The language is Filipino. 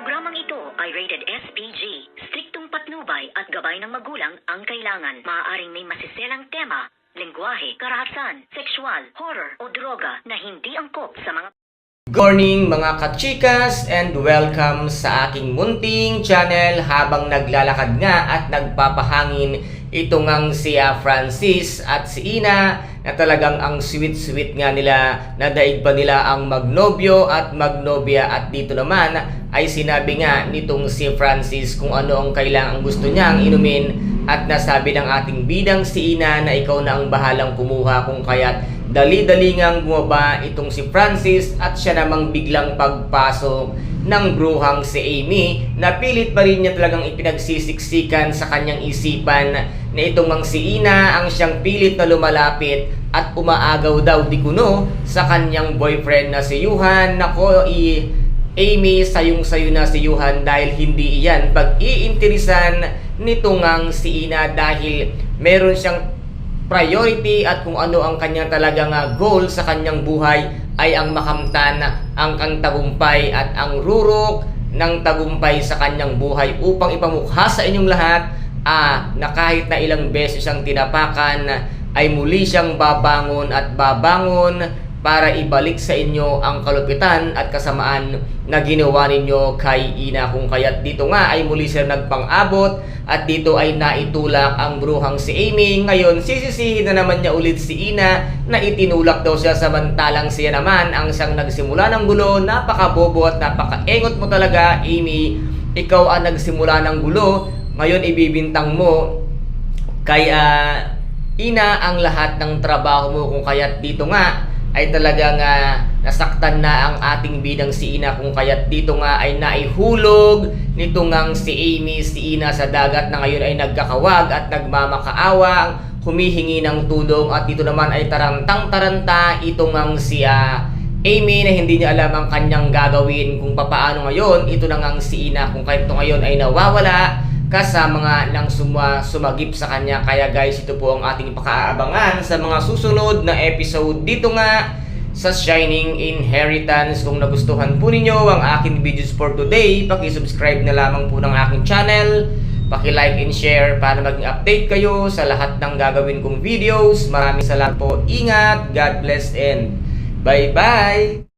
Programang ito ay rated SPG. Striktong patnubay at gabay ng magulang ang kailangan. Maaaring may masiselang tema, lengguwahe, karahasan, sexual, horror o droga na hindi angkop sa mga... Good morning mga kachikas and welcome sa aking munting channel habang naglalakad nga at nagpapahangin ito ngang si Francis at si Ina na talagang ang sweet-sweet nga nila, nadaig pa nila ang magnobyo at magnobya at dito naman ay sinabi nga nitong si Francis kung ano ang kailangang gusto niyang inumin at nasabi ng ating bidang si Ina na ikaw na ang bahalang kumuha kung kaya't dali-dali ngang bumaba itong si Francis at siya namang biglang pagpasok ng bruhang si Amy na pilit pa rin niya talagang ipinagsisiksikan sa kanyang isipan na itong mang si Ina ang siyang pilit na lumalapit at umaagaw daw di kuno sa kanyang boyfriend na si Yuhan. Nako, Amy, sayong-sayo na si Yuhan dahil hindi iyan pag-iinteresan nitong ang si Ina dahil meron siyang priority at kung ano ang kanyang talagang goal sa kanyang buhay ay ang makamtan ang tagumpay at ang rurok ng tagumpay sa kanyang buhay upang ipamukha sa inyong lahat na kahit na ilang beses siyang tinapakan ay muli siyang babangon at babangon para ibalik sa inyo ang kalupitan at kasamaan na ginawa ninyo kay Ina. Kung kaya't dito nga ay muli siya nagpang-abot at dito ay naitulak ang bruhang si Amy. Ngayon sisisihin na naman niya ulit si Ina na itinulak daw siya samantalang siya naman ang siyang nagsimula ng gulo. Napakabobo at napakaengot mo talaga, Amy. Ikaw ang nagsimula ng gulo, ngayon ibibintang mo kay Ina ang lahat ng trabaho mo. Kung kaya't dito nga ay talagang nasaktan na ang ating bidang si Ina kung kaya't dito nga ay naihulog nito ngang si Amy, si Ina sa dagat na ngayon ay nagkakawag at nagmamakaawa, humihingi ng tulong at dito naman ay tarantang-taranta ito ngang si Amy na hindi niya alam ang kanyang gagawin kung papaano ngayon. Ito na ngang si Ina kung kahit ito ngayon ay nawawala kasama nga ng sumagip sa kanya. Kaya guys, ito po ang ating pakaabangan sa mga susunod na episode dito nga sa Shining Inheritance. Kung nagustuhan po ninyo ang aking videos for today, paki-subscribe na lamang po ng aking channel, paki-like and share para maging update kayo sa lahat ng gagawin kong videos. Maraming salamat po, ingat, God bless and bye bye.